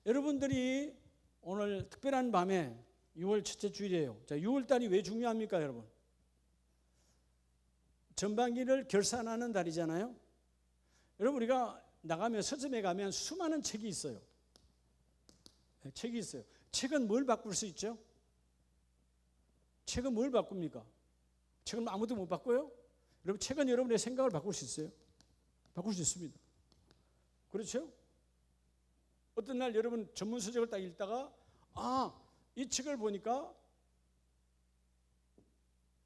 여러분들이 오늘 특별한 밤에 6월 첫째 주일이에요. 자, 6월 달이 왜 중요합니까, 여러분? 전반기를 결산하는 달이잖아요. 여러분, 우리가 나가면 서점에 가면 수많은 책이 있어요. 책이 있어요. 책은 뭘 바꿀 수 있죠? 책은 뭘 바꿉니까? 책은 아무도 못 바꿔요? 여러분, 책은 여러분의 생각을 바꿀 수 있어요. 바꿀 수 있습니다. 그렇죠? 어떤 날 여러분 전문 서적을 딱 읽다가 이 책을 보니까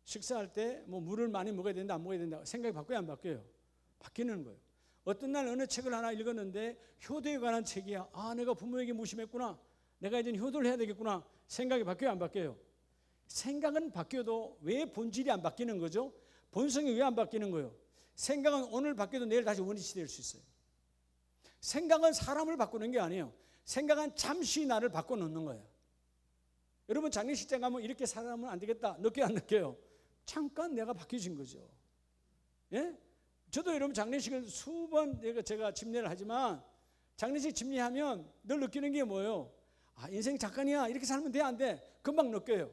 식사할 때 뭐 물을 많이 먹어야 된다, 안 먹어야 된다, 생각이 바뀌어요, 안 바뀌어요? 바뀌는 거예요. 어떤 날 어느 책을 하나 읽었는데 효도에 관한 책이야. 내가 부모에게 무심했구나, 내가 이제 효도를 해야 되겠구나, 생각이 바뀌어요, 안 바뀌어요? 생각은 바뀌어도 왜 본질이 안 바뀌는 거죠? 본성이 왜 안 바뀌는 거예요? 생각은 오늘 바뀌어도 내일 다시 원위치 될 수 있어요. 생각은 사람을 바꾸는 게 아니에요. 생각은 잠시 나를 바꿔놓는 거예요. 여러분, 장례식장 가면 이렇게 살아가면 안 되겠다, 느껴요, 안 느껴요? 잠깐 내가 바뀌어진 거죠. 예? 저도 여러분 장례식을 수번 제가 집례를 하지만 장례식 집례하면 늘 느끼는 게 뭐예요? 인생 잠깐이야, 이렇게 살면 돼, 안 돼? 금방 느껴요.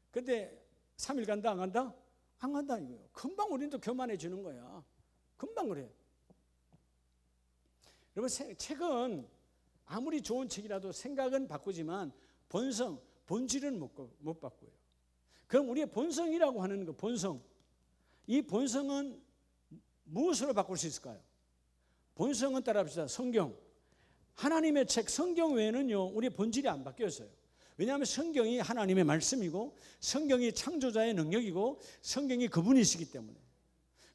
근데 3일 간다, 안 간다? 안 간다 이거예요. 금방 우리는 또 교만해지는 거야. 금방 그래. 여러분, 책은 아무리 좋은 책이라도 생각은 바꾸지만 본질은 못 바꿔요. 그럼 우리의 본성이라고 하는 거, 본성. 이 본성은 무엇으로 바꿀 수 있을까요? 본성은 따라합시다. 성경. 하나님의 책, 성경 외에는요, 우리의 본질이 안 바뀌었어요. 왜냐하면 성경이 하나님의 말씀이고, 성경이 창조자의 능력이고, 성경이 그분이시기 때문에.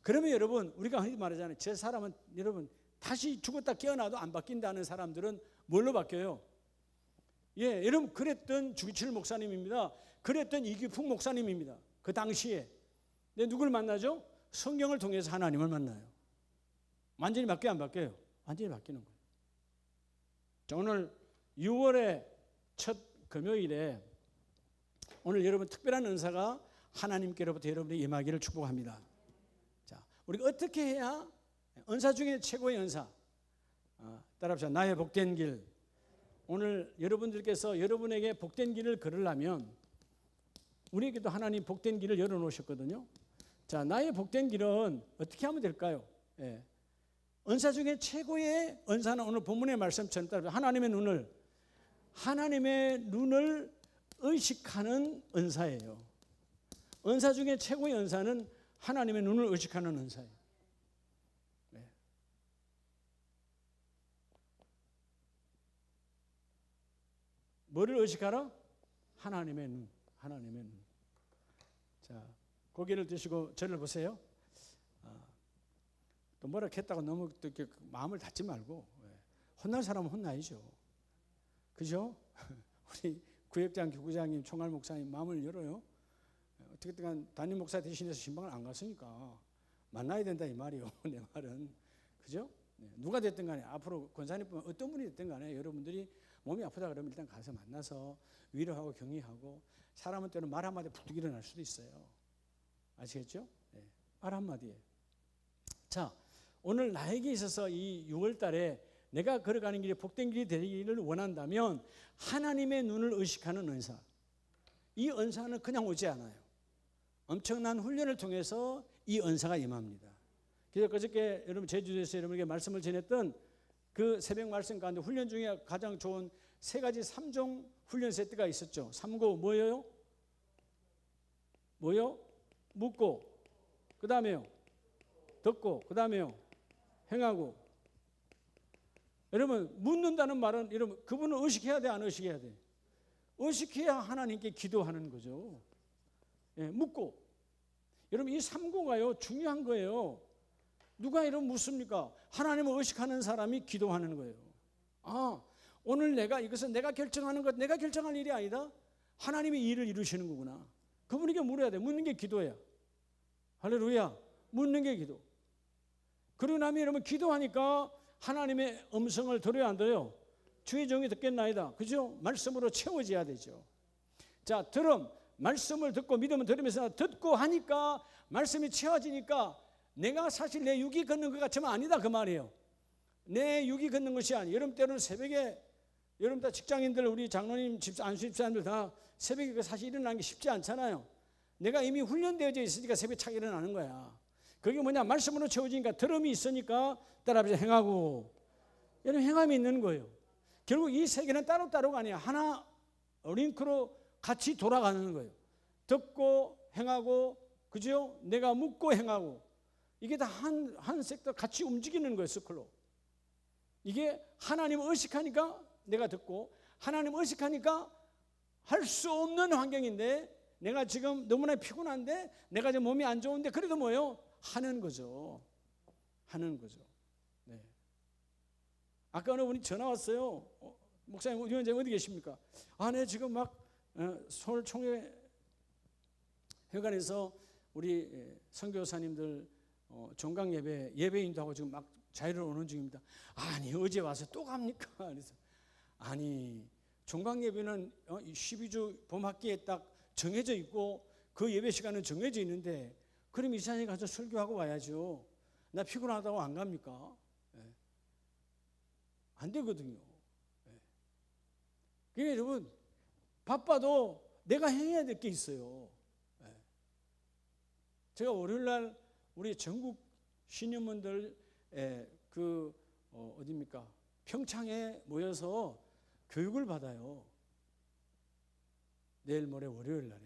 그러면 여러분, 우리가 흔히 말하잖아요. 제 사람은, 여러분, 다시 죽었다 깨어나도 안 바뀐다는 사람들은 뭘로 바뀌어요? 예, 여러분, 그랬던 주기철 목사님입니다. 그랬던 이기풍 목사님입니다. 그 당시에. 근데 누굴 만나죠? 성경을 통해서 하나님을 만나요. 완전히 바뀌어요, 안 바뀌어요? 완전히 바뀌는 거예요. 자, 오늘 6월의 첫 금요일에 오늘 여러분 특별한 은사가 하나님께로부터 여러분의 임하기를 축복합니다. 자, 우리가 어떻게 해야 은사 중에 최고의 은사, 따라합시다. 나의 복된 길. 오늘 여러분들께서 여러분에게 복된 길을 걸으려면 우리에게도 하나님 복된 길을 열어놓으셨거든요. 자, 나의 복된 길은 어떻게 하면 될까요? 예. 은사 중에 최고의 은사는 오늘 본문의 말씀처럼 따라합시다. 하나님의 눈을 의식하는 은사예요. 은사 중에 최고의 은사는 하나님의 눈을 의식하는 은사예요. 네. 뭐를 의식하라? 하나님의 눈. 하나님의 눈. 자, 고개를 드시고 저를 보세요. 또 뭐라 했다고 너무 이렇게 마음을 닫지 말고, 혼날 사람은 혼나야죠. 그죠? 우리 구역장 교구장님, 총괄 목사님 마음을 열어요. 어떻게든 담임 목사 대신해서 신방을 안 갔으니까 만나야 된다 이 말이요. 내 말은. 그죠? 누가 됐든 간에 앞으로 권사님뿐만 어떤 분이 됐든 간에 여러분들이 몸이 아프다 그러면 일단 가서 만나서 위로하고 격려하고, 사람은 때로는 말 한마디에 푹 일어날 수도 있어요. 아시겠죠? 네. 말 한마디에. 자, 오늘 나에게 있어서 이 6월 달에 내가 걸어가는 길이 복된 길이 되기를 원한다면 하나님의 눈을 의식하는 은사. 이 은사는 그냥 오지 않아요. 엄청난 훈련을 통해서 이 은사가 임합니다. 그래서 그저께 여러분 제주도에서 여러분에게 말씀을 전했던 그 새벽 말씀 가운데 훈련 중에 가장 좋은 3종 훈련 세트가 있었죠. 3고 뭐예요? 뭐요? 묻고, 그 다음에요 듣고, 그 다음에요 행하고. 여러분, 묻는다는 말은 여러분 그분을 의식해야 돼, 안 의식해야 돼? 의식해야 하나님께 기도하는 거죠. 예, 묻고. 여러분, 이 3고가요 중요한 거예요. 누가 이런 묻습니까? 하나님을 의식하는 사람이 기도하는 거예요. 오늘 이것은 내가 결정하는 것, 내가 결정할 일이 아니다. 하나님이 일을 이루시는 거구나. 그분에게 물어야 돼. 묻는 게 기도야. 할렐루야. 묻는 게 기도. 그러고 나면 여러분 기도하니까 하나님의 음성을 들어야 안 돼요? 주의 종이 듣겠나이다. 그죠? 말씀으로 채워져야 되죠. 자, 말씀을 듣고 믿음을 들으면서 듣고 하니까 말씀이 채워지니까 내가 사실 내 육이 걷는 것 같지만 아니다 그 말이에요. 내 육이 걷는 것이 아니에요. 여러분 때로는 새벽에 여러분 다 직장인들, 우리 장로님, 안수 집사님들 다 새벽에 사실 일어나는 게 쉽지 않잖아요. 내가 이미 훈련되어져 있으니까 새벽 착 일어나는 거야. 그게 뭐냐, 말씀으로 채워지니까 들음이 있으니까 따라서 행하고, 이런 행함이 있는 거예요. 결국 이 세계는 따로따로가 아니야. 하나 링크로 같이 돌아가는 거예요. 듣고 행하고, 그죠? 내가 묻고 행하고, 이게 다 한 섹터 같이 움직이는 거예요. 스클로. 이게 하나님을 의식하니까 내가 듣고, 하나님 의식하니까 할 수 없는 환경인데, 내가 지금 너무나 피곤한데, 내가 지금 몸이 안 좋은데, 그래도 뭐예요? 하는 거죠. 하는 거죠. 네. 아까 어느 분이 전화 왔어요. 목사님, 위원장님 어디 계십니까? 아, 네, 지금 막 서울 총회 회관에서 우리 선교사님들 종강 예배인도 하고 지금 막 자유를 오는 중입니다. 아니, 어제 와서 또 갑니까? 그래서 아니, 종강 예배는 12주 봄학기에 딱 정해져 있고 그 예배 시간은 정해져 있는데, 그럼 이 시간에 가서 설교하고 와야죠. 나 피곤하다고 안 갑니까? 네. 안 되거든요. 네. 그러니까 여러분, 바빠도 내가 해야 될 게 있어요. 네. 제가 월요일날 우리 전국 신임원들 어디입니까? 평창에 모여서 교육을 받아요. 내일 모레 월요일 날에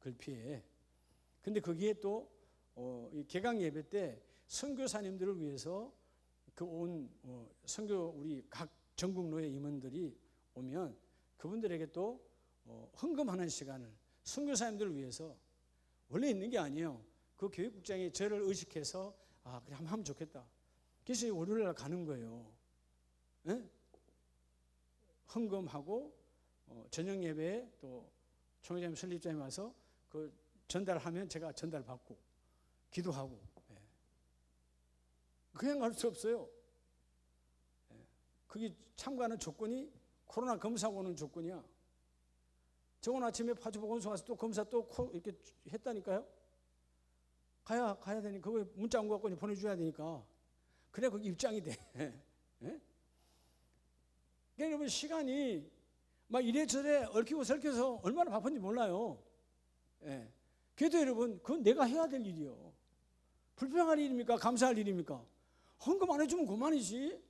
글피에. 근데 거기에 또 개강 예배 때 선교사님들을 위해서 그 온 선교 우리 각 전국 노예 임원들이 오면 그분들에게 또 헌금하는 시간을 선교사님들을 위해서, 원래 있는 게 아니에요. 그 교육국장이 저를 의식해서 그래 한번 하면 좋겠다. 그래서 월요일 날 가는 거예요. 네? 헌금하고 저녁 예배에 또 총회장님, 설립자님 와서 그 전달하면 제가 전달받고 기도하고. 예. 그냥 갈 수 없어요. 예. 그게 참가하는 조건이 코로나 검사하고 오는 조건이야. 저 오늘 아침에 파주보건소 와서 또 검사 또 이렇게 했다니까요. 가야 되니까 그거 문자 온 거 갖고 보내줘야 되니까. 그래 거기 입장이 돼. 예? 그러니까 여러분, 시간이 막 이래저래 얽히고 설켜서 얼마나 바쁜지 몰라요. 예. 그래도 여러분, 그건 내가 해야 될 일이요. 불평할 일입니까? 감사할 일입니까? 헌금 안 해주면 그만이지.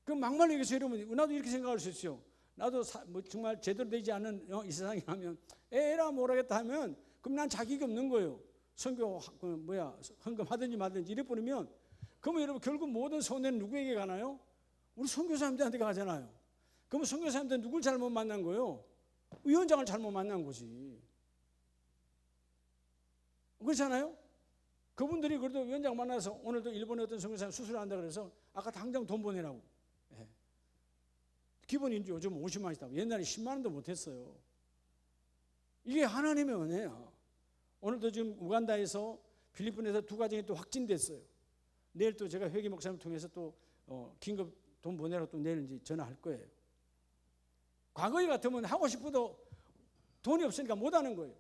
그럼 막말로 얘기해서 여러분, 나도 이렇게 생각할 수 있어요. 나도 정말 제대로 되지 않은 이 세상에 하면 에라 뭐라겠다 하면, 그럼 난 자격이 없는 거예요. 선교 헌금 하든지 말든지 이래 버리면, 그러면 여러분 결국 모든 손해는 누구에게 가나요? 우리 선교사님들한테 가잖아요. 그러면 선교사님들은 누굴 잘못 만난 거예요? 위원장을 잘못 만난 거지. 그렇잖아요? 그분들이 그래도 위원장 만나서 오늘도 일본에 어떤 선교사님 수술한다 그래서 아까 당장 돈 보내라고. 예. 기본이 요즘 50만 원이다고. 옛날에 10만 원도 못했어요. 이게 하나님의 은혜야. 오늘도 지금 우간다에서 필리핀에서 2가정이 또 확진됐어요. 내일 또 제가 회계 목사님을 통해서 또 긴급 돈 보내라고 또 내일 이제 전화할 거예요. 과거에 같으면 하고 싶어도 돈이 없으니까 못 하는 거예요.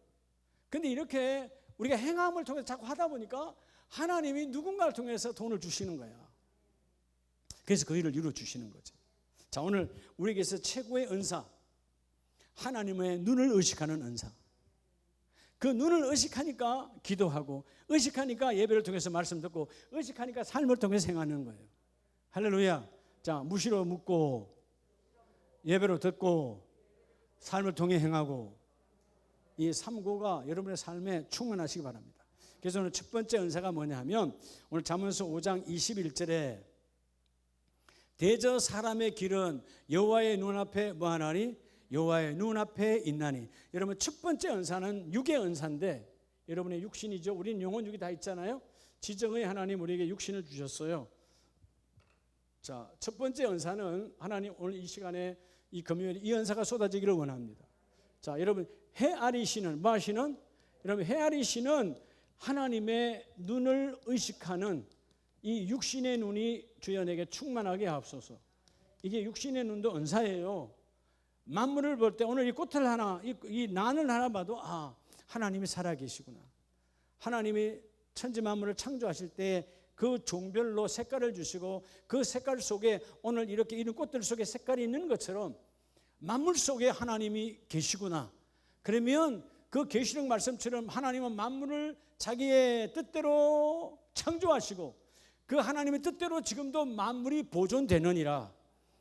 근데 이렇게 우리가 행함을 통해서 자꾸 하다 보니까 하나님이 누군가를 통해서 돈을 주시는 거야. 그래서 그 일을 이루어 주시는 거죠. 자, 오늘 우리에게서 최고의 은사, 하나님의 눈을 의식하는 은사. 그 눈을 의식하니까 기도하고, 의식하니까 예배를 통해서 말씀 듣고, 의식하니까 삶을 통해서 행하는 거예요. 할렐루야. 자, 무시로 묻고, 예배로 듣고, 삶을 통해 행하고, 이 3고가 여러분의 삶에 충만하시기 바랍니다. 그래서 오늘 첫 번째 은사가 뭐냐 하면, 오늘 잠언서 5장 21절에 대저 사람의 길은 여호와의 눈앞에 뭐하나니? 여호와의 눈앞에 있나니. 여러분, 첫 번째 은사는 육의 은사인데, 여러분의 육신이죠. 우리는 영혼 육이 다 있잖아요. 지정의 하나님 우리에게 육신을 주셨어요. 자, 첫 번째 은사는 하나님 오늘 이 시간에 이 금요일에 이 은사가 쏟아지기를 원합니다. 자, 여러분, 헤아리시는 뭐 하시는? 여러분, 헤아리시는 하나님의 눈을 의식하는 이 육신의 눈이 주여 내게 충만하게 하옵소서. 이게 육신의 눈도 은사예요. 만물을 볼 때 오늘 이 꽃을 하나, 이 난을 하나 봐도 하나님이 살아계시구나. 하나님이 천지 만물을 창조하실 때 그 종별로 색깔을 주시고, 그 색깔 속에 오늘 이렇게 이런 꽃들 속에 색깔이 있는 것처럼 만물 속에 하나님이 계시구나. 그러면 그 계시록 말씀처럼 하나님은 만물을 자기의 뜻대로 창조하시고 그 하나님의 뜻대로 지금도 만물이 보존되느니라.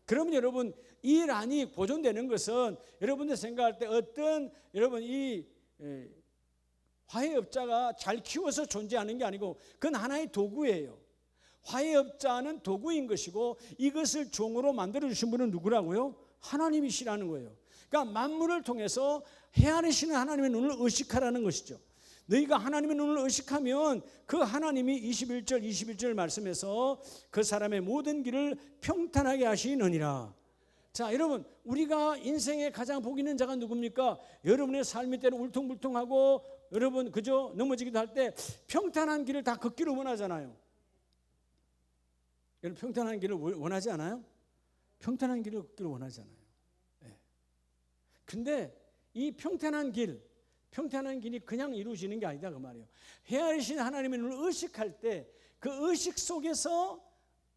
그러면 여러분 이 란이 보존되는 것은 여러분들 생각할 때 어떤 여러분 이 화해업자가 잘 키워서 존재하는 게 아니고 그건 하나의 도구예요. 화해업자는 도구인 것이고 이것을 종으로 만들어주신 분은 누구라고요? 하나님이시라는 거예요. 그러니까 만물을 통해서 헤아리시는 하나님의 눈을 의식하라는 것이죠. 너희가 하나님의 눈을 의식하면 그 하나님이 21절 말씀에서 그 사람의 모든 길을 평탄하게 하시느니라. 자, 여러분 우리가 인생에 가장 복 있는 자가 누굽니까? 여러분의 삶이 때로 울퉁불퉁하고 여러분 그저 넘어지기도 할 때 평탄한 길을 다 걷기를 원하잖아요. 여러분 평탄한 길을 원하지 않아요? 평탄한 길을 걷기를 원하잖아요. 근데 이 평탄한 길이 그냥 이루어지는 게 아니다 그 말이에요. 헤아리신 하나님의 눈을 의식할 때 그 의식 속에서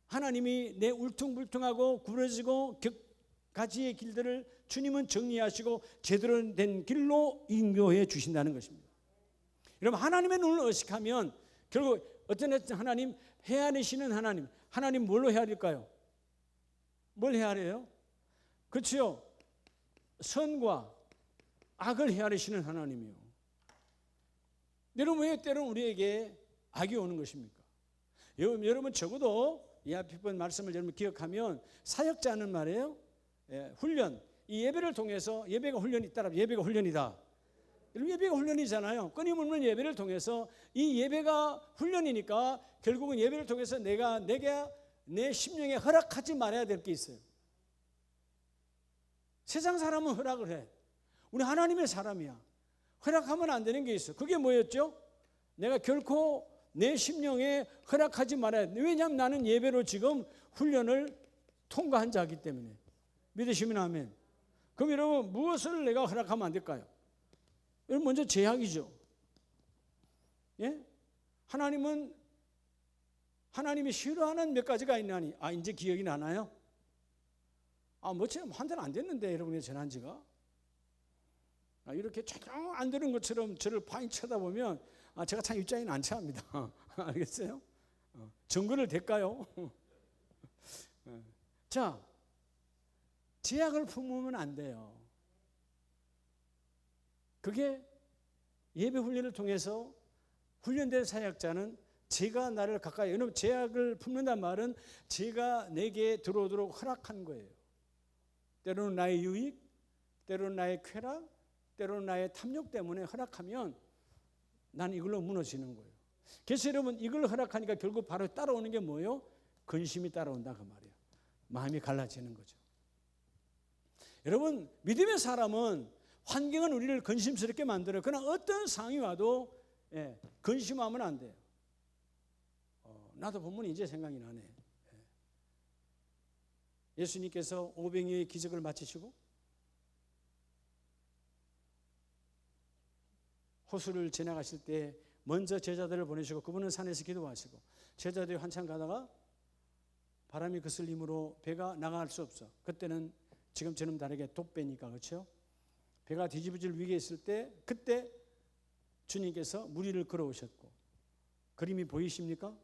하나님이 내 울퉁불퉁하고 구부러지고 가지의 길들을 주님은 정리하시고 제대로 된 길로 인도해 주신다는 것입니다. 여러분 하나님의 눈을 의식하면 결국 어떤 하나님, 헤아리시는 하나님 뭘로 헤아릴까요? 뭘 헤아려요? 그렇죠. 선과 악을 헤아리시는 하나님이요. 여러분 왜 때로는 우리에게 악이 오는 것입니까? 여러분 적어도 이 앞에 본 말씀을 여러분 기억하면 사역자는 말이에요. 훈련, 이 예배를 통해서 예배가 훈련이 따라 예배가 훈련이다. 여러분 예배가 훈련이잖아요. 끊임없는 예배를 통해서 이 예배가 훈련이니까 결국은 예배를 통해서 내가 내 심령에 허락하지 말아야 될 게 있어요. 세상 사람은 허락을 해. 우리 하나님의 사람이야. 허락하면 안 되는 게 있어. 그게 뭐였죠? 내가 결코 내 심령에 허락하지 말아야 돼. 왜냐하면 나는 예배로 지금 훈련을 통과한 자이기 때문에. 믿으시면 아멘. 그럼 여러분 무엇을 내가 허락하면 안 될까요? 여러분 먼저 제약이죠. 예? 하나님이 싫어하는 몇 가지가 있나니 이제 기억이 나나요? 뭐처럼 한 달은 안 됐는데 여러분의 전한지가 이렇게 전혀 안 되는 것처럼 저를 파인 쳐다보면 제가 참 입장에는 안 차합니다. 알겠어요? 증거를 댈까요? 자, 제약을 품으면 안 돼요. 그게 예배 훈련을 통해서 훈련된 사역자는 제가 나를 가까이, 여러분 제약을 품는다는 말은 제가 내게 들어오도록 허락한 거예요. 때로는 나의 유익, 때로는 나의 쾌락, 때로는 나의 탐욕 때문에 허락하면 난 이걸로 무너지는 거예요. 그래서 여러분 이걸 허락하니까 결국 바로 따라오는 게 뭐예요? 근심이 따라온다 그 말이에요. 마음이 갈라지는 거죠. 여러분 믿음의 사람은 환경은 우리를 근심스럽게 만들어요. 그러나 어떤 상황이 와도 근심하면 안 돼요. 나도 본문이 이제 생각이 나네. 예수님께서 오병이어의 기적을 마치시고 호수를 지나가실 때 먼저 제자들을 보내시고 그분은 산에서 기도하시고 제자들이 한참 가다가 바람이 거슬림으로 배가 나갈 수 없어. 그때는 지금처럼 다르게 독배니까 그렇죠? 배가 뒤집어질 위기에 있을 때 그때 주님께서 무리를 걸어오셨고 그림이 보이십니까?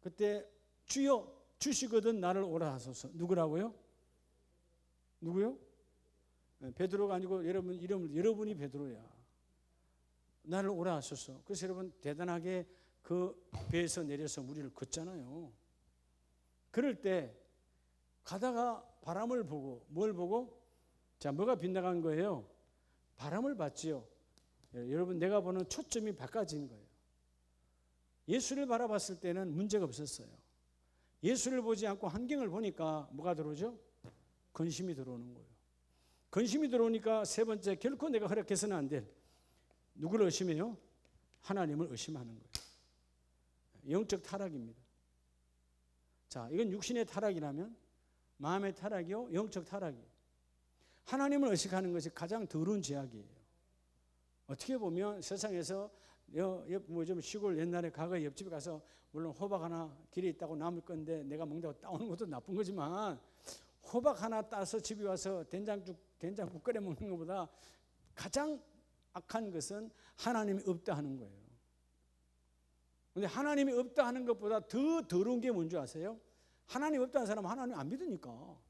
그때 주여 주시거든 나를 오라 하소서. 누구라고요? 누구요? 베드로가 아니고 여러분이 베드로야. 나를 오라 하소서. 그래서 여러분 대단하게 그 배에서 내려서 무리를 걷잖아요. 그럴 때 가다가 바람을 보고 뭘 보고? 자, 뭐가 빗나간 거예요? 바람을 봤지요. 여러분 내가 보는 초점이 바꿔진 거예요. 예수를 바라봤을 때는 문제가 없었어요. 예수를 보지 않고 환경을 보니까 뭐가 들어오죠? 근심이 들어오는 거예요. 근심이 들어오니까 세 번째 결코 내가 허락해서는 안 될 누구를 의심해요? 하나님을 의심하는 거예요. 영적 타락입니다. 자, 이건 육신의 타락이라면 마음의 타락이요, 영적 타락이에요. 하나님을 의식하는 것이 가장 더러운 죄악이에요. 어떻게 보면 세상에서 좀 시골 옛날에 과거에 옆집에 가서 물론 호박 하나 길에 있다고 남을 건데 내가 먹다가 따오는 것도 나쁜 거지만 호박 하나 따서 집에 와서 된장국 끓여 먹는 것보다 가장 악한 것은 하나님이 없다 하는 거예요. 근데 하나님이 없다 하는 것보다 더 더러운 게 뭔지 아세요? 하나님 없다 하는 사람은 하나님 안 믿으니까,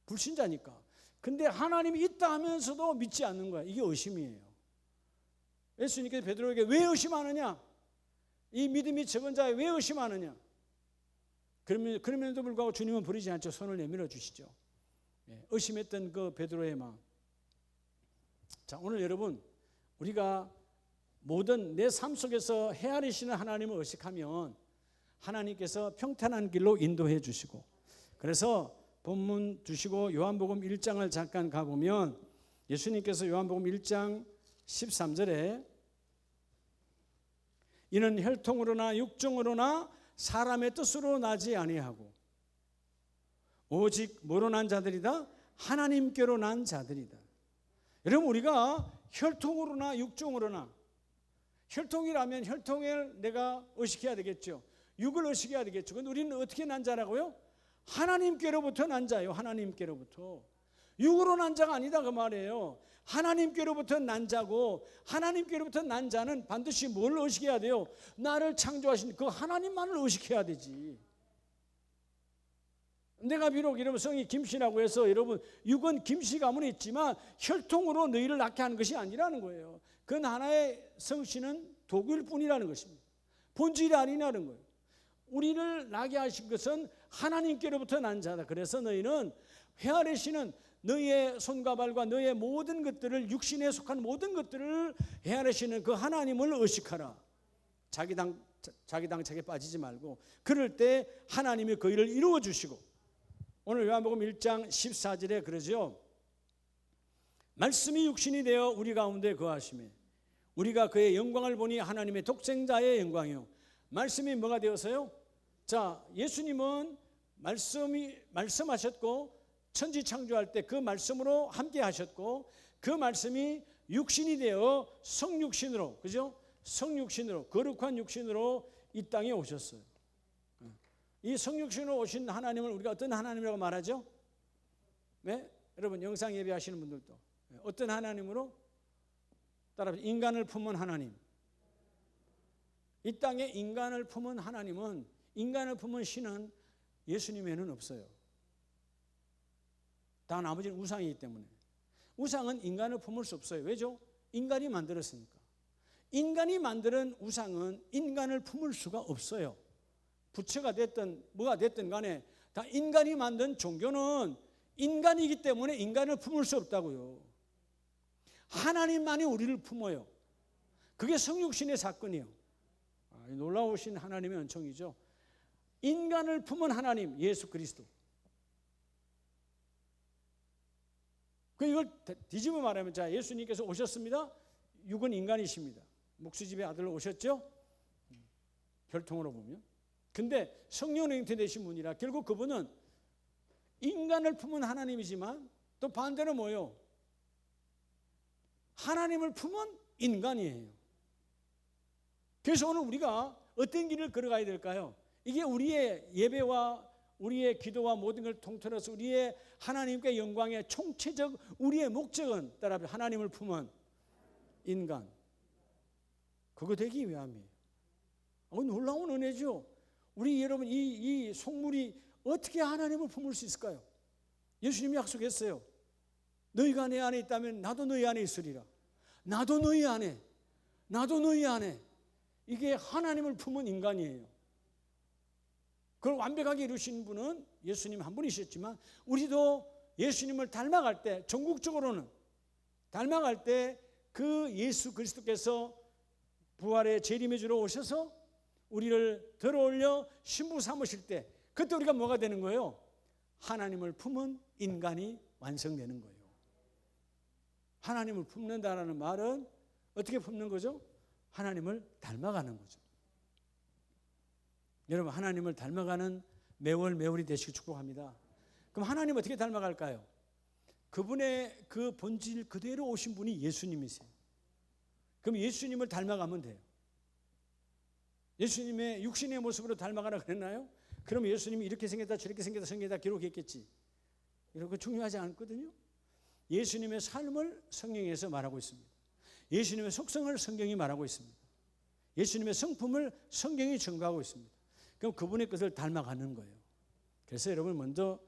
불신자니까. 근데 하나님이 있다 하면서도 믿지 않는 거야. 이게 의심이에요. 예수님께서 베드로에게 왜 의심하느냐? 이 믿음이 적은 자에 왜 의심하느냐? 그러면도 불구하고 주님은 버리지 않죠. 손을 내밀어 주시죠. 의심했던 그 베드로의 마음. 자, 오늘 여러분, 우리가 모든 내 삶 속에서 헤아리시는 하나님을 의식하면 하나님께서 평탄한 길로 인도해 주시고, 그래서 본문 주시고 요한복음 1장을 잠깐 가보면 예수님께서 요한복음 1장 13절에 이는 혈통으로나 육정으로나 사람의 뜻으로 나지 아니하고 오직 뭐로 난 자들이다? 하나님께로 난 자들이다. 여러분, 우리가 혈통으로나 육정으로나, 혈통이라면 혈통을 내가 의식해야 되겠죠. 육을 의식해야 되겠죠. 근데 우리는 어떻게 난 자라고요? 하나님께로부터 난 자예요. 하나님께로부터. 육으로 난 자가 아니다 그 말이에요. 하나님께로부터 난 자고, 하나님께로부터 난 자는 반드시 뭘 의식해야 돼요? 나를 창조하신 그 하나님만을 의식해야 되지. 내가 비록 여러분 성이 김씨라고 해서 여러분 육은 김씨 가문에 있지만 혈통으로 너희를 낳게 하는 것이 아니라는 거예요. 그건 하나의 성씨는 도구일 뿐이라는 것입니다. 본질이 아니라는 거예요. 우리를 나게 하신 것은 하나님께로부터 난 자다. 그래서 너희는 헤아리시는 너희의 손과 발과 너희의 모든 것들을, 육신에 속한 모든 것들을 헤아리시는 그 하나님을 의식하라. 자기 당착에 빠지지 말고, 그럴 때 하나님이 그 일을 이루어 주시고, 오늘 요한복음 1장 14절에 그러죠. 말씀이 육신이 되어 우리 가운데 거하시며 우리가 그의 영광을 보니 하나님의 독생자의 영광이요. 말씀이 뭐가 되어서요? 자, 예수님은 말씀하셨고, 천지 창조할 때 그 말씀으로 함께 하셨고, 그 말씀이 육신이 되어 성육신으로, 그죠? 성육신으로, 거룩한 육신으로 이 땅에 오셨어요. 이 성육신으로 오신 하나님을 우리가 어떤 하나님이라고 말하죠? 네? 여러분 영상 예배하시는 분들도 어떤 하나님으로? 따라서 인간을 품은 하나님. 이 땅에 인간을 품은 하나님은, 인간을 품은 신은 예수님에는 없어요. 다 나머지는 우상이기 때문에. 우상은 인간을 품을 수 없어요. 왜죠? 인간이 만들었으니까. 인간이 만드는 우상은 인간을 품을 수가 없어요. 부처가 됐든 뭐가 됐든 간에 다 인간이 만든 종교는 인간이기 때문에 인간을 품을 수 없다고요. 하나님만이 우리를 품어요. 그게 성육신의 사건이에요. 놀라우신 하나님의 은총이죠. 인간을 품은 하나님 예수 그리스도. 이걸 뒤집어 말하면, 자, 예수님께서 오셨습니다. 육은 인간이십니다. 목수집의 아들로 오셨죠. 혈통으로 보면. 근데 성령의 형태 되신 분이라 결국 그분은 인간을 품은 하나님이지만 또 반대로 뭐예요? 하나님을 품은 인간이에요. 그래서 오늘 우리가 어떤 길을 걸어가야 될까요? 이게 우리의 예배와 우리의 기도와 모든 걸 통틀어서 우리의 하나님께 영광의 총체적 우리의 목적은 따라 하나님을 품은 인간. 그거 되기 위함이에요. 놀라운 은혜죠. 우리 여러분 이 속물이 어떻게 하나님을 품을 수 있을까요? 예수님이 약속했어요. 너희가 내 안에 있다면 나도 너희 안에 있으리라. 나도 너희 안에, 나도 너희 안에. 이게 하나님을 품은 인간이에요. 그걸 완벽하게 이루신 분은 예수님 한 분이셨지만 우리도 예수님을 닮아갈 때, 전국적으로는 닮아갈 때 그 예수 그리스도께서 부활의 재림의 주로 오셔서 우리를 들어올려 신부 삼으실 때 그때 우리가 뭐가 되는 거예요? 하나님을 품은 인간이 완성되는 거예요. 하나님을 품는다라는 말은 어떻게 품는 거죠? 하나님을 닮아가는 거죠. 여러분, 하나님을 닮아가는 매월 매월이 되시길 축복합니다. 그럼 하나님 어떻게 닮아갈까요? 그분의 그 본질 그대로 오신 분이 예수님이세요. 그럼 예수님을 닮아가면 돼요. 예수님의 육신의 모습으로 닮아가라 그랬나요? 그럼 예수님이 이렇게 생겼다 저렇게 생겼다 기록했겠지. 이런 거 중요하지 않거든요. 예수님의 삶을 성경에서 말하고 있습니다. 예수님의 속성을 성경이 말하고 있습니다. 예수님의 성품을 성경이 증거하고 있습니다. 그럼 그분의 것을 닮아가는 거예요. 그래서 여러분 먼저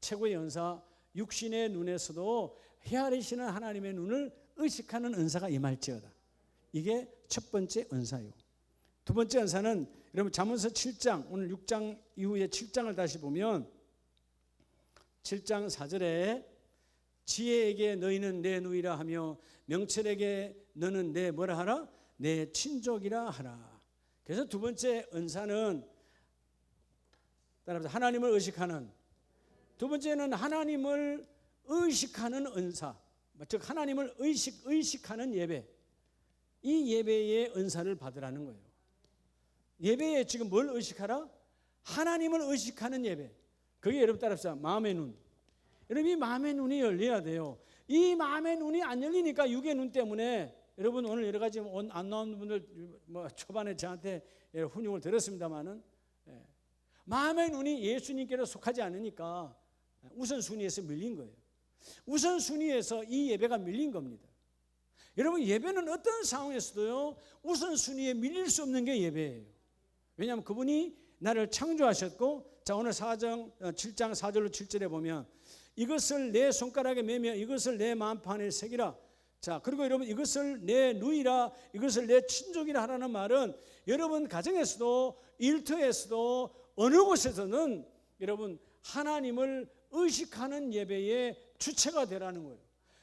최고의 은사, 육신의 눈에서도 헤아리시는 하나님의 눈을 의식하는 은사가 임할지어다. 이게 첫 번째 은사예요. 두 번째 은사는 여러분 잠언서 7장, 오늘 6장 이후에 7장을 다시 보면 7장 4절에 지혜에게 너희는 내 누이라 하며 명철에게 너는 내 뭐라 하라? 내 친족이라 하라. 그래서 두 번째 은사는 따라서 하나님을 의식하는, 두 번째는 하나님을 의식하는 은사, 즉 하나님을 의식하는 예배. 이 예배의 은사를 받으라는 거예요. 예배에 지금 뭘 의식하라? 하나님을 의식하는 예배. 그게 여러분 따라서 마음의 눈. 여러분 이 마음의 눈이 열려야 돼요. 이 마음의 눈이 안 열리니까 육의 눈 때문에 여러분 오늘 여러 가지 안 나온 분들 뭐 초반에 저한테 훈육을 들었습니다만은 마음의 눈이 예수님께로 속하지 않으니까 우선순위에서 밀린 거예요. 우선순위에서 이 예배가 밀린 겁니다. 여러분 예배는 어떤 상황에서도요 우선순위에 밀릴 수 없는 게 예배예요. 왜냐하면 그분이 나를 창조하셨고, 자 오늘 7장 4절로 7절에 보면 이것을 내 손가락에 매며 이것을 내 마음판에 새기라. 자 그리고 여러분 이것을 내 누이라, 이것을 내 친족이라 하라는 말은 여러분 가정에서도 일터에서도 어느 곳에서는 여러분 하나님을 의식하는 예배의 주체가 되라는 거예요.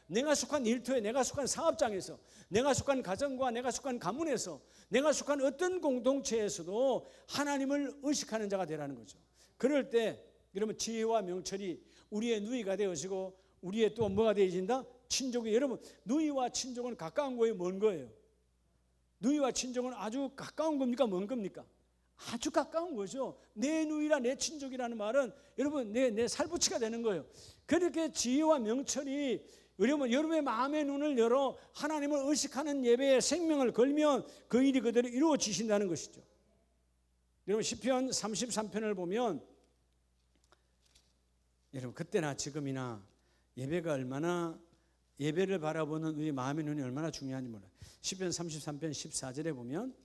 내가 속한 일터에, 내가 속한 사업장에서, 내가 속한 가정과 내가 속한 가문에서, 내가 속한 어떤 공동체에서도 하나님을 의식하는 자가 되라는 거죠. 그럴 때 여러분 지혜와 명철이 우리의 누이가 되어지고 우리의 또 뭐가 되어진다? 친족이. 여러분 누이와 친족은 가까운 거예요, 먼 거예요? 누이와 친족은 아주 가까운 겁니까, 먼 겁니까? 아주 가까운 거죠. 내 누이라 내 친족이라는 말은 여러분 내 살부치가 되는 거예요. 그렇게 지혜와 명철이 여러분의 마음의 눈을 열어 하나님을 의식하는 예배에 생명을 걸면 그 일이 그대로 이루어지신다는 것이죠. 여러분 시편 33편을 보면 여러분 그때나 지금이나 예배가 얼마나, 예배를 바라보는 우리 마음의 눈이 얼마나 중요한지 몰라요. 시편 33편 14절에 보면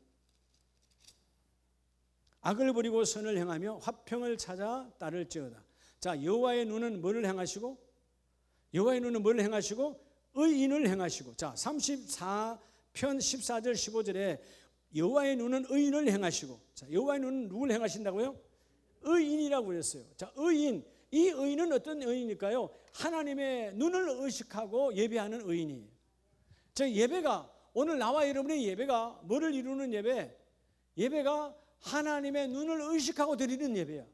악을 버리고 선을 행하며 화평을 찾아 따를지어다. 자 여호와의 눈은 뭐를 행하시고, 여호와의 눈은 뭘 행하시고? 의인을 행하시고. 자 34편 14절 15절에 여호와의 눈은 의인을 행하시고. 자 여호와의 눈은 누굴 행하신다고요? 의인이라고 그랬어요. 자 의인, 이 의인은 어떤 의인일까요? 하나님의 눈을 의식하고 예배하는 의인이에요. 자 예배가, 오늘 나와 여러분의 예배가 뭐를 이루는 예배? 예배가 하나님의 눈을 의식하고 드리는 예배야.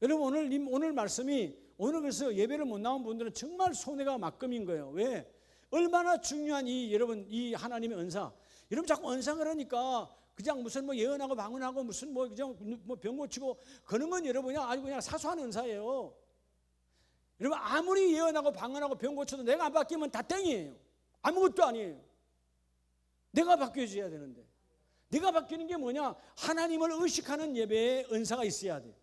여러분 오늘 말씀이, 오늘 그래서 예배를 못 나온 분들은 정말 손해가 막금인 거예요. 왜? 얼마나 중요한 여러분 이 하나님의 은사. 여러분 자꾸 은상을 하니까 그냥 무슨 뭐 예언하고 방언하고 무슨 뭐 그냥 뭐 병 고치고 그런 건 여러분 아주 그냥 사소한 은사예요. 여러분 아무리 예언하고 방언하고 병 고쳐도 내가 안 바뀌면 다 땡이에요. 아무것도 아니에요. 내가 바뀌어줘야 되는데, 내가 바뀌는 게 뭐냐? 하나님을 의식하는 예배의 은사가 있어야 돼요.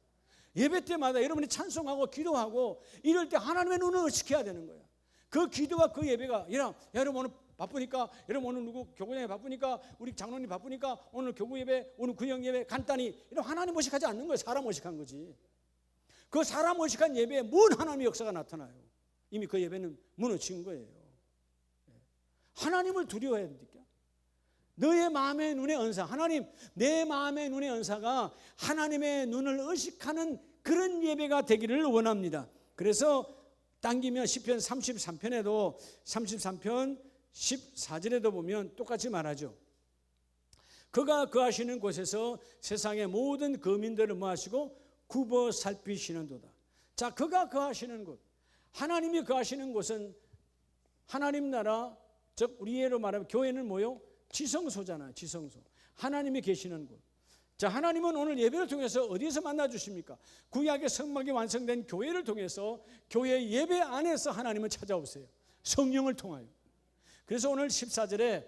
예배 때마다 여러분이 찬송하고 기도하고 이럴 때 하나님의 눈을 의식해야 되는 거야. 그 기도와 그 예배가, 여러분 오늘 바쁘니까, 여러분 오늘 누구 교구장에 바쁘니까, 우리 장로님 바쁘니까 오늘 교구 예배, 오늘 구역 예배 간단히, 이런 하나님 의식하지 않는 거예요. 사람 의식한 거지. 그 사람 의식한 예배에 뭔 하나님의 역사가 나타나요? 이미 그 예배는 무너진 거예요. 하나님을 두려워해야 되니까. 너의 마음의 눈의 은사, 하나님 내 마음의 눈의 은사가 하나님의 눈을 의식하는 그런 예배가 되기를 원합니다. 그래서 당기면 시편 33편에도 33편 14절에도 보면 똑같이 말하죠. 그가 거하시는 곳에서 세상의 모든 거민들을 모하시고 굽어 살피시는도다. 자, 그가 거하시는 곳, 하나님이 거하시는 곳은 하나님 나라, 즉 우리로 말하면 교회는 뭐요? 지성소잖아요. 지성소. 하나님이 계시는 곳. 자, 하나님은 오늘 예배를 통해서 어디에서 만나 주십니까? 구약의 성막이 완성된 교회를 통해서, 교회 예배 안에서 하나님을 찾아오세요. 성령을 통하여. 그래서 오늘 14절에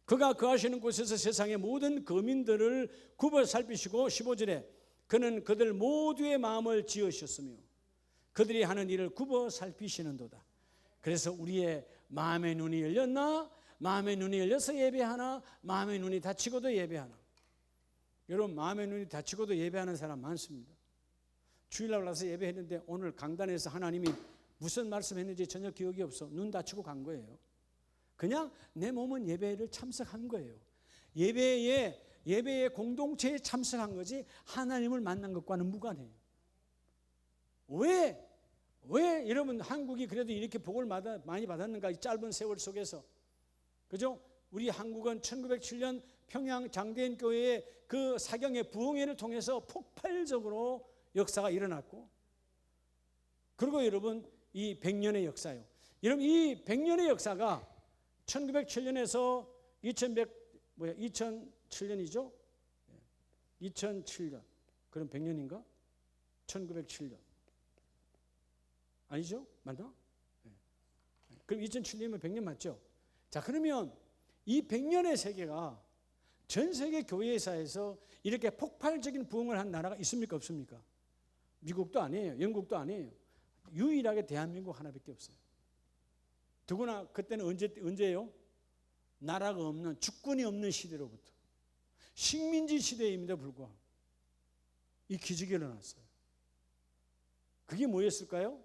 그가 거하시는 곳에서 세상의 모든 거민들을 굽어 살피시고, 15절에 그는 그들 모두의 마음을 지으셨으며. 그들이 하는 일을 굽어 살피시는도다. 그래서 우리의 마음의 눈이 열렸나? 마음의 눈이 열려서 예배하나? 마음의 눈이 닫히고도 예배하나? 여러분, 마음의 눈이 닫히고도 예배하는 사람 많습니다. 주일날 올라서 예배했는데 오늘 강단에서 하나님이 무슨 말씀했는지 전혀 기억이 없어. 눈 닫히고 간 거예요. 그냥 내 몸은 예배를 참석한 거예요. 예배의 공동체에 참석한 거지 하나님을 만난 것과는 무관해요. 왜 여러분 한국이 그래도 이렇게 복을 많이 받았는가? 이 짧은 세월 속에서. 그죠? 우리 한국은 1907년 평양 장대인 교회의 그 사경의 부흥회를 통해서 폭발적으로 역사가 일어났고, 그리고 여러분 이 100년의 역사요. 여러분 이 100년의 역사가 1907년에서 2007년이죠? 2007년. 그럼 100년인가? 1907년. 아니죠? 맞나? 네. 그럼 2007년이면 100년 맞죠? 자, 그러면 이 100년의 세계가 전 세계 교회사에서 이렇게 폭발적인 부흥을 한 나라가 있습니까? 없습니까? 미국도 아니에요. 영국도 아니에요. 유일하게 대한민국 하나밖에 없어요. 더구나 그때는 언제예요? 나라가 없는, 주권이 없는 시대로부터 식민지 시대임에도 불구하고 이 기적이 일어났어요. 그게 뭐였을까요?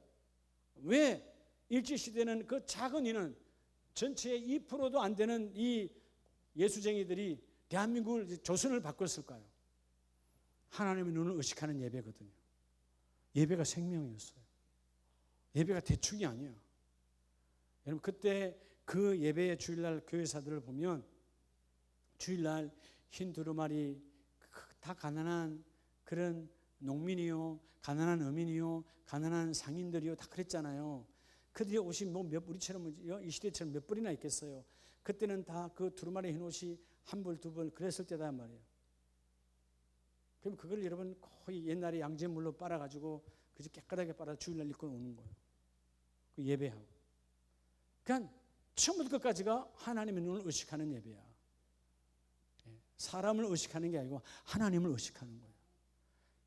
왜 일제시대는 그 작은 인원, 전체의 2%도 안 되는 이 예수쟁이들이 대한민국을, 조선을 바꿨을까요? 하나님의 눈을 의식하는 예배거든요. 예배가 생명이었어요. 예배가 대충이 아니야. 여러분 그때 그 예배의 주일날 교회사들을 보면 주일날 흰 두루마리, 다 가난한 그런 농민이요, 가난한 어민이요, 가난한 상인들이요, 다 그랬잖아요. 그들이 옷이 우리처럼 이 시대처럼 몇 벌이나 있겠어요. 그때는 다 그 두루마리 흰 옷이 한 벌, 두 벌 그랬을 때다 말이에요. 그럼 그걸 여러분 거의 옛날에 양잿물로 빨아가지고 그저 깨끗하게 빨아 주일날 입고 오는 거예요. 그 예배하고. 그러니까 처음부터 끝까지가 하나님의 눈을 의식하는 예배야. 사람을 의식하는 게 아니고 하나님을 의식하는 거예요.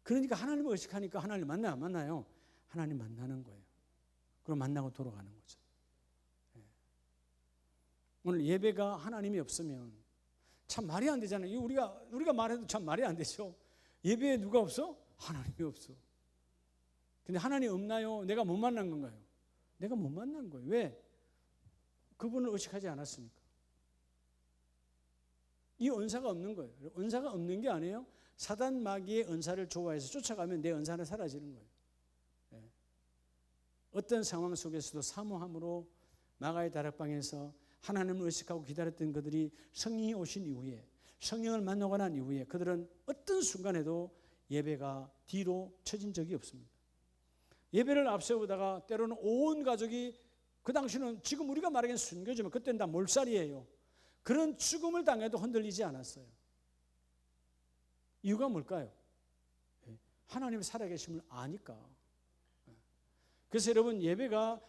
그러니까 하나님을 의식하니까 하나님 만나요, 안 만나요? 하나님 만나는 거예요. 그럼 만나고 돌아가는 거죠. 오늘 예배가 하나님이 없으면 참 말이 안 되잖아요. 우리가 말해도 참 말이 안 되죠. 예배에 누가 없어? 하나님이 없어. 근데 하나님 없나요? 내가 못 만난 건가요? 내가 못 만난 거예요. 왜? 그분을 의식하지 않았으니까. 이 은사가 없는 거예요. 은사가 없는 게 아니에요. 사단 마귀의 은사를 좋아해서 쫓아가면 내 은사는 사라지는 거예요. 어떤 상황 속에서도 사모함으로 마가의 다락방에서 하나님을 의식하고 기다렸던 그들이 성령이 오신 이후에, 성령을 만나고 난 이후에 그들은 어떤 순간에도 예배가 뒤로 처진 적이 없습니다. 예배를 앞세우다가 때로는 온 가족이, 그 당시는 지금 우리가 말하기엔 순교지만 그때는 다 몰살이에요. 그런 죽음을 당해도 흔들리지 않았어요. 이유가 뭘까요? 하나님의 살아계심을 아니까. 그래서 여러분 예배가,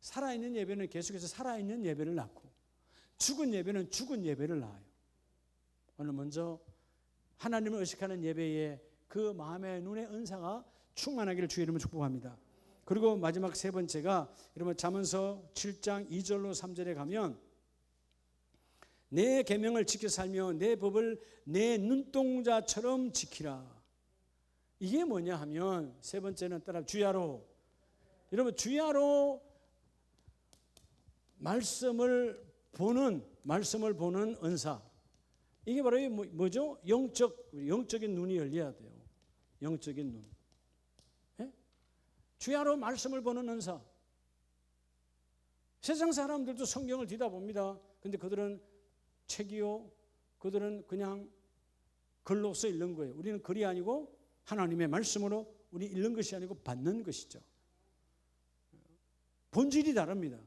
살아있는 예배는 계속해서 살아있는 예배를 낳고 죽은 예배는 죽은 예배를 낳아요. 오늘 먼저 하나님을 의식하는 예배에 그 마음의 눈의 은사가 충만하기를 주의 이름으로 축복합니다. 그리고 마지막 세 번째가 여러분 잠언서 7장 2절로 3절에 가면 내 계명을 지켜 살며 내 법을 내 눈동자처럼 지키라. 이게 뭐냐 하면 세 번째는 따라 주야로. 여러분 주야로 말씀을 보는 은사. 이게 바로 뭐죠? 영적인 눈이 열려야 돼요. 영적인 눈. 예? 주야로 말씀을 보는 은사. 세상 사람들도 성경을 뒤다 봅니다. 근데 그들은 책이요, 그들은 그냥 글로써 읽는 거예요. 우리는 글이 아니고 하나님의 말씀으로 우리 읽는 것이 아니고 받는 것이죠. 본질이 다릅니다.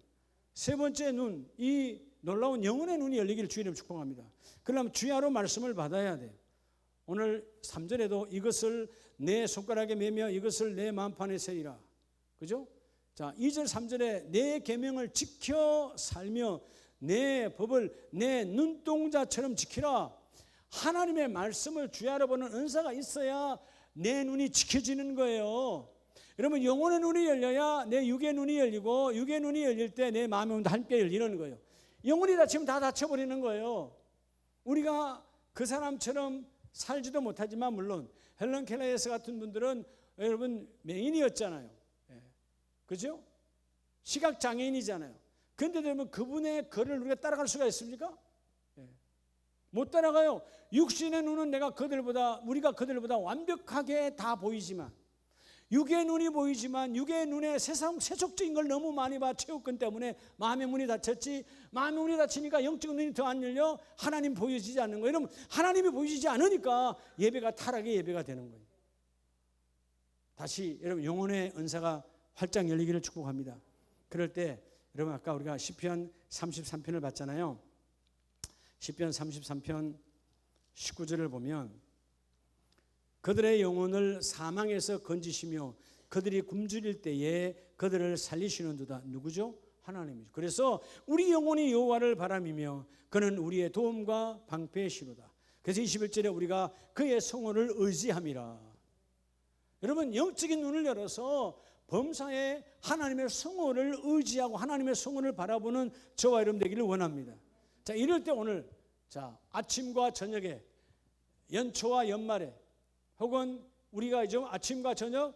세 번째 눈, 이 놀라운 영혼의 눈이 열리기를 주님 축복합니다. 그러면 주야로 말씀을 받아야 돼요. 오늘 3절에도 이것을 내 손가락에 매며 이것을 내 마음판에 새이라. 그죠? 자, 2절 3절에 내 계명을 지켜 살며 내 법을 내 눈동자처럼 지키라. 하나님의 말씀을 주야로 보는 은사가 있어야 내 눈이 지켜지는 거예요. 여러분 영혼의 눈이 열려야 내 육의 눈이 열리고 육의 눈이 열릴 때 내 마음의 눈도 함께 열리는 거예요. 영혼이 닫히면 다 닫혀버리는 거예요. 우리가 그 사람처럼 살지도 못하지만 물론 헬런 켈러에서 같은 분들은 여러분 맹인이었잖아요. 그죠? 시각장애인이잖아요. 그런데 여러분 그분의 글을 우리가 따라갈 수가 있습니까? 못 따라가요. 육신의 눈은 우리가 그들보다 완벽하게 다 보이지만 육의 눈이 보이지만 육의 눈에 세속적인 걸 너무 많이 봐 체육권 때문에 마음의 문이 닫혔지. 마음의 문이 닫히니까 영적 눈이 더 안 열려 하나님 보여지지 않는 거예요. 여러분 하나님이 보여지지 않으니까 예배가 타락의 예배가 되는 거예요. 다시 여러분 영혼의 은사가 활짝 열리기를 축복합니다. 그럴 때 여러분 아까 우리가 시편 33편을 봤잖아요. 시편 33편 19절을 보면 그들의 영혼을 사망에서 건지시며 그들이 굶주릴 때에 그들을 살리시는도다. 누구죠? 하나님이죠. 그래서 우리 영혼이 여호와를 바람이며 그는 우리의 도움과 방패시로다. 그래서 21절에 우리가 그의 성호를 의지함이라. 여러분 영적인 눈을 열어서 범사에 하나님의 성호를 의지하고 하나님의 성호를 바라보는 저와 여러분 되기를 원합니다. 자, 이럴 때 오늘 아침과 저녁에 연초와 연말에 혹은 우리가 이제 아침과 저녁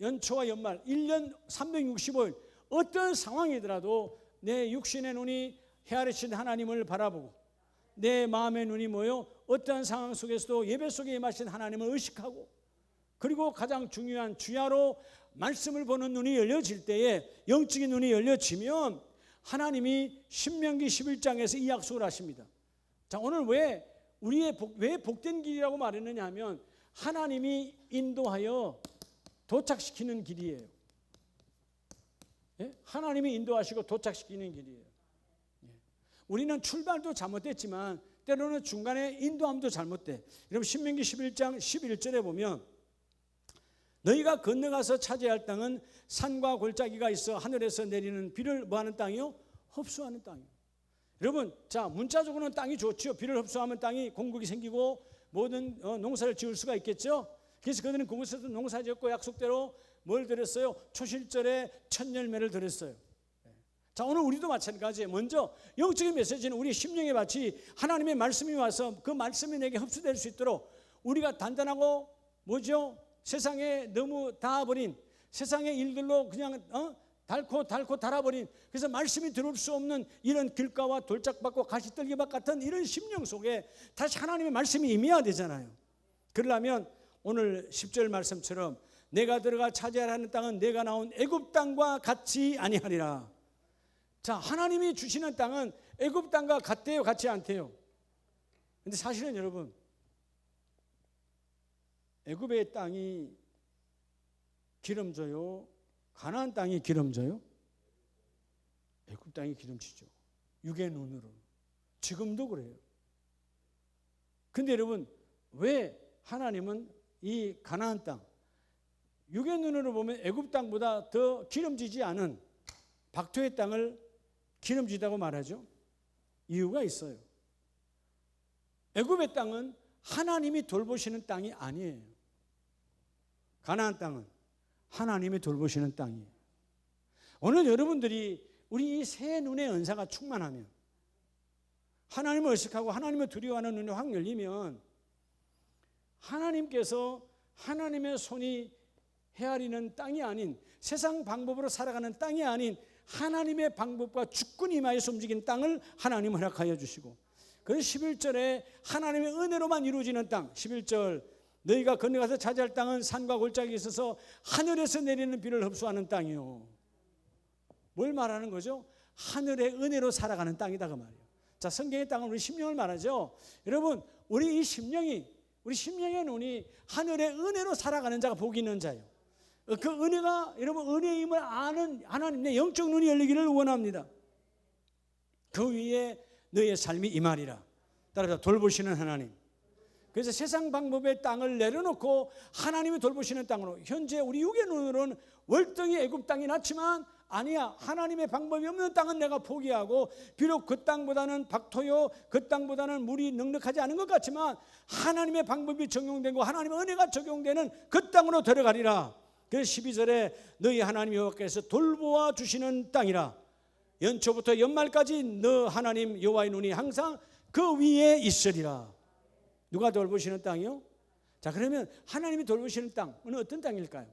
연초와 연말 1년 365일 어떤 상황이더라도 내 육신의 눈이 헤아리신 하나님을 바라보고 내 마음의 눈이 어떠한 상황 속에서도 예배 속에 임하신 하나님을 의식하고 그리고 가장 중요한 주야로 말씀을 보는 눈이 열려질 때에 영적인 눈이 열려지면 하나님이 신명기 11장에서 이 약속을 하십니다. 자, 오늘 왜 복된 길이라고 말했느냐 하면 하나님이 인도하여 도착시키는 길이에요. 예? 하나님이 인도하시고 도착시키는 길이에요. 예. 우리는 출발도 잘못됐지만 때로는 중간에 인도함도 잘못돼. 여러분 신명기 11장 11절에 보면 너희가 건너가서 차지할 땅은 산과 골짜기가 있어 하늘에서 내리는 비를 뭐하는 땅이요? 흡수하는 땅이요. 여러분 자 문자적으로는 땅이 좋죠. 비를 흡수하면 땅이 공급이 생기고 모든 농사를 지을 수가 있겠죠. 그래서 그들은 그곳에서 농사 지었고 약속대로 뭘 드렸어요? 초실절에 첫 열매를 드렸어요. 자 오늘 우리도 마찬가지예요. 먼저 영적인 메시지는 우리 심령의 밭이 하나님의 말씀이 와서 그 말씀이 내게 흡수될 수 있도록 우리가 단단하고 세상에 너무 닿아버린 세상의 일들로 그냥 닳고 닳아버린 그래서 말씀이 들어올 수 없는 이런 길가와 돌짝밭과 가시떨기밭 같은 이런 심령 속에 다시 하나님의 말씀이 임해야 되잖아요. 그러려면 오늘 10절 말씀처럼 내가 들어가 차지하라 하는 땅은 내가 나온 애굽 땅과 같이 아니하리라. 자 하나님이 주시는 땅은 애굽 땅과 같대요 같지 않대요? 근데 사실은 여러분 애굽의 땅이 기름져요? 가나안 땅이 기름져요? 애굽 땅이 기름지죠. 육의 눈으로. 지금도 그래요. 근데 여러분 왜 하나님은 이 가나안 땅 육의 눈으로 보면 애굽 땅보다 더 기름지지 않은 박토의 땅을 기름지다고 말하죠? 이유가 있어요. 애굽의 땅은 하나님이 돌보시는 땅이 아니에요. 가나안 땅은 하나님이 돌보시는 땅이에요. 오늘 여러분들이 우리 이 새 눈의 은사가 충만하면 하나님을 의식하고 하나님을 두려워하는 눈이 확 열리면 하나님께서 하나님의 손이 헤아리는 땅이 아닌 세상 방법으로 살아가는 땅이 아닌 하나님의 방법과 주권이 임하여서 움직이는 땅을 하나님 허락하여 주시고 그래서 11절에 하나님의 은혜로만 이루어지는 땅 11절 너희가 건너가서 차지할 땅은 산과 골짜기가 있어서 하늘에서 내리는 비를 흡수하는 땅이요. 뭘 말하는 거죠? 하늘의 은혜로 살아가는 땅이다 그 말이에요. 자 성경의 땅은 우리 심령을 말하죠. 여러분 우리 이 심령이 우리 심령의 눈이 하늘의 은혜로 살아가는 자가 복이 있는 자예요. 그 은혜가 여러분 은혜임을 아는 하나님 내 영적 눈이 열리기를 원합니다. 그 위에 너의 삶이 임하리라. 따라서 돌보시는 하나님. 그래서 세상 방법의 땅을 내려놓고 하나님이 돌보시는 땅으로 현재 우리 육의 눈으로는 월등히 애굽 땅이 낫지만 아니야 하나님의 방법이 없는 땅은 내가 포기하고 비록 그 땅보다는 박토요 그 땅보다는 물이 넉넉하지 않은 것 같지만 하나님의 방법이 적용되고 하나님의 은혜가 적용되는 그 땅으로 들어가리라. 그래서 12절에 너희 하나님 여호와께서 돌보아 주시는 땅이라. 연초부터 연말까지 너 하나님 여호와의 눈이 항상 그 위에 있으리라. 누가 돌보시는 땅이요? 자, 그러면 하나님이 돌보시는 땅은 어떤 땅일까요?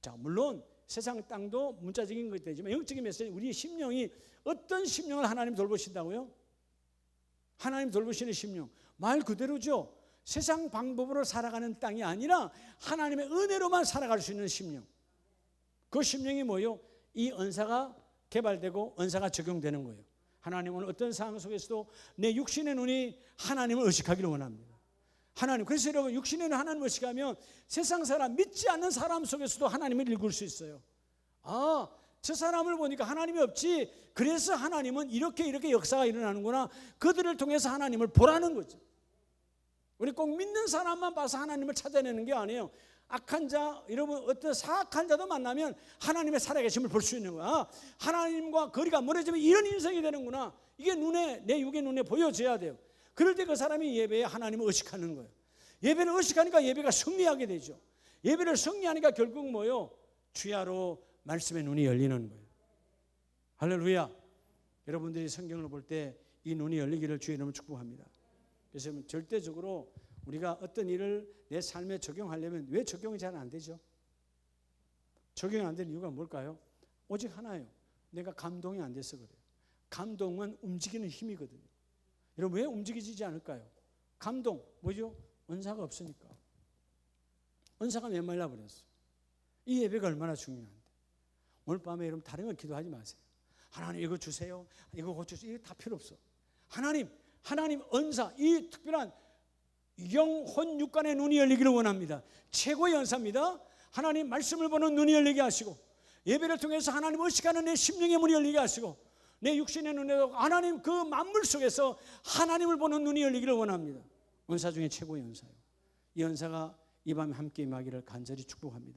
자, 물론 세상 땅도 문자적인 것이 되지만 영적인 메시지, 우리의 심령이 어떤 심령을 하나님 돌보신다고요? 하나님 돌보시는 심령, 말 그대로죠. 세상 방법으로 살아가는 땅이 아니라 하나님의 은혜로만 살아갈 수 있는 심령. 그 심령이 뭐예요? 이 은사가 개발되고 은사가 적용되는 거예요. 하나님은 어떤 상황 속에서도 내 육신의 눈이 하나님을 의식하기를 원합니다. 하나님, 그래서 여러분, 육신의 눈 하나님을 의식하면 세상 사람, 믿지 않는 사람 속에서도 하나님을 읽을 수 있어요. 아, 저 사람을 보니까 하나님이 없지, 그래서 하나님은 이렇게 역사가 일어나는구나. 그들을 통해서 하나님을 보라는 거죠. 우리 꼭 믿는 사람만 봐서 하나님을 찾아내는 게 아니에요. 악한 자, 여러분, 어떤 사악한 자도 만나면 하나님의 살아계심을 볼 수 있는 거야. 하나님과 거리가 멀어지면 이런 인생이 되는구나. 이게 내 육의 눈에 보여져야 돼요. 그럴 때 그 사람이 예배에 하나님을 의식하는 거예요. 예배를 의식하니까 예배가 승리하게 되죠. 예배를 승리하니까 결국 뭐예요? 주야로 말씀의 눈이 열리는 거예요. 할렐루야. 여러분들이 성경을 볼 때 이 눈이 열리기를 주의 이름으로 축복합니다. 그래서 절대적으로 우리가 어떤 일을 내 삶에 적용하려면 왜 적용이 잘 안 되죠? 적용이 안 되는 이유가 뭘까요? 오직 하나예요. 내가 감동이 안 돼서 그래요. 감동은 움직이는 힘이거든요. 여러분, 왜 움직이지 않을까요? 감동, 뭐죠? 은사가 없으니까. 은사가 메말라 버렸어. 이 예배가 얼마나 중요한데. 오늘 밤에 여러분 다른 거 기도하지 마세요. 하나님 이거 주세요. 이거 고쳐주세요. 이거 다 필요 없어. 하나님 은사, 이 특별한 영혼 육간의 눈이 열리기를 원합니다. 최고의 은사입니다. 하나님 말씀을 보는 눈이 열리게 하시고, 예배를 통해서 하나님 의식하는 내 심령의 문이 열리게 하시고, 내 육신의 눈에도 하나님 그 만물 속에서 하나님을 보는 눈이 열리기를 원합니다. 은사 중에 최고의 은사예요. 이 은사가 이 밤에 함께 임하기를 간절히 축복합니다.